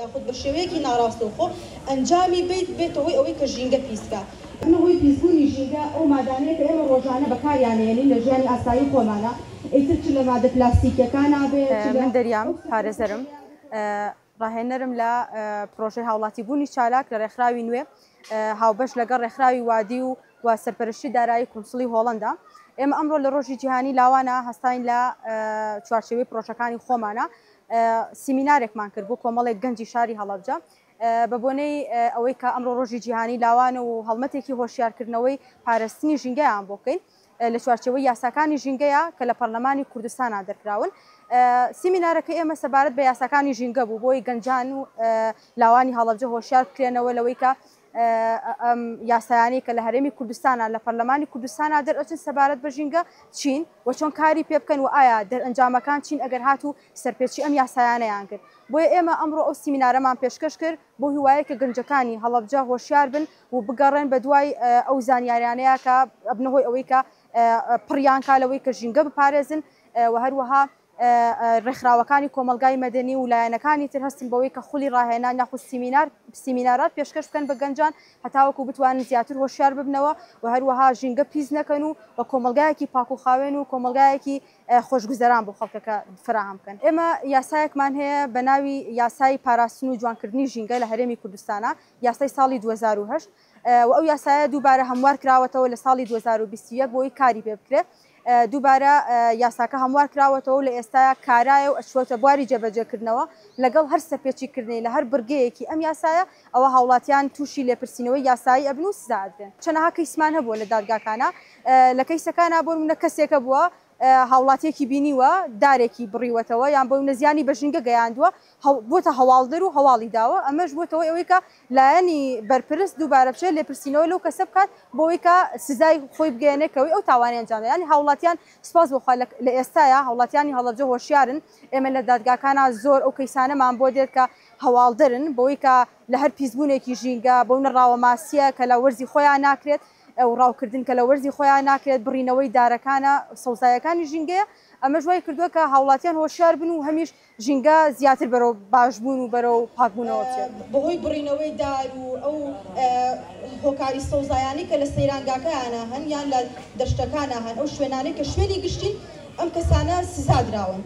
یاخود بە شێوەیەکی ناڕاستەوخۆ ئەنجامی بێتەوەی ئەوەی کە ژینگە پیسکە. ئەمەهۆی پیسبوونی ژینگە ئەو مادانەیە کە ئێمە ڕۆژانە بەکاریانێنین لە ژیانی ئاسایی خۆمانە. ئیتر چ لە مادە پلاستیکیەکان نابێت. من دەریام پارێزەرم ڕاهێنەرم لە پرۆژەی هاوڵاتی بوونی چالاک لە ڕێکخراوی نوێ هاوبەش لەگەڵ ڕێکخراوی وادی و سەرپەرشتی دارایی کونسڵی هۆڵەندا. ئێمە ئەمڕۆ لە ڕۆژی جیهانی لاوانە هەستاین لە چوارچێوەی پرۆژەکانی خۆمانە سیمینارێکمان کرد بۆ کۆمەڵێک گەنجی شاری هەڵەبجە بە بۆنەی ئەوەی کە ئەمڕۆ ڕۆژی جیهانی لاوانە و هەڵمەتێکی هۆشیارکردنەوەی پاراستنی ژینگەیان بۆ بکەین لە چوارچێوەی یاساکانی ژینگەیە کە لە پەرلەمانی کوردستانە دەرکراون. سیمینارەکە ئێمە سەبارەت بە یاساکانی ژینگە بوو بۆی گەنجان و لاوانی هەڵەبجە هۆشیار بکرێنەوە لەوەی کە یاسایانی کە لە هەرێمی کوردستانە لە پەرلەمانی کوردستانە دەرئەچن سەبارەت بە ژینگە چین و چۆن کاری پێ بکەن و ئایا دەرئەنجامەکان چین ئەگەر هاتوو سەرپێچی ئەم یاسایانەیان کرد. بۆیە ئێمە ئەمڕۆ ئەو سیمینارەمان پێشکەش کرد بۆ هیوایە کە گەنجەکانی هەڵەبجە هۆشیار بن و بگەڕێن بە دوای ئەو زانیاریانەیە کە ئەبنەهۆی ئەوەی کە پڕیان کالەوەی کە ژینگە بپارێزن و هەروەها ڕێکخراوەکانی کۆمەلگای مەدەنی و لایەنەکانی تر هەستن بەوەی کە خولی ڕاهێنان یاخود سیمینارات پێشکەش بکەن بە گەنجان هەتاوەکو بتوانن زیاتر هۆشیار ببنەوە و هەروەها ژینگە پیس نەکەن و بە کۆمەلگایەکی پاک و خاوێن و کۆمەلگایەکی خۆشگوزەران بۆ خەڵکەکە فراهم بکەن. ئێمە یاسایەکمان هەیە بە ناوی یاسای پاراستن و جوانکردنی ژینگە لە هەرێمی کوردستانە یاسای ساڵی 2008 و ئەو یاسایە دووبارە هەموار کراوەتەوە لە ساڵی 2021 بۆی کاری پێ بکرێت. دووبارە یاساکە هەموار کراوەتەوە لە ئێستا کارایە و ئەچوەتە بواری جێبەجێکردنەوە لەگەڵ هەر سەرپێچیکردنی لە هەر برگەیەکی ئەم یاسایە ئەوە هاوڵاتیان تووشی لێپرسینەوەی یاسایی ئەبن و سزادرێن. چەندەها کەیسمان هەبووە لە دادگاکانە لە کەیسەکانە بۆ منە کەسێکە بووە هاوڵاتیەکی بینیوە دارێکی بڕیوەتەوە یان بۆ نەزیانی بە ژینگە گەیاندووە بۆتە هەواڵدەر و هەواڵی داوە ئەمەش بۆتەوە ئەوەی کە لایەنی بەرپرست دووبارە بچێت لێپرسینەوە لەو کەسە بکات بۆەوەی کە سزای خۆی بگەێنێکەوەی ئەو تاوانی ئەنجام ینی هاوڵاتیان سپاس بۆخوا لە ئێستاە هاوڵاتیانی هەڵەبجە هۆشیارن ئێمە لە دادگاکانە زۆر ئەو کەیسانەمان بۆ دێت کە هەواڵدەرن بۆی کە لە هەر پیسبوونێکی ژینگە بەو نەڕاوە ماسیە کە لە وەرزی خۆیان ناکرێت ئەو ڕاوکردن کە لە وەرزی خۆیان ناکرێت بڕینەوەی دارەکانە سەوزایەکانی ژینگەیە ئەمە ژوای کردووە کە هاوڵاتیان هۆشیار بن و هەمیش ژینگە زیاتر بەرەو باشبوون و بەرەو پاکبوونەوە بچێت. بەهۆی بڕینەوەی دار و ئەو هۆکاری سەوزایانی کە لە سەیرانگاکەیانە هەن یان لە دەشتەکانە هەن ئەو شوێنانەی کە شوێنی گشتین ئەم کەسانە سزادراون.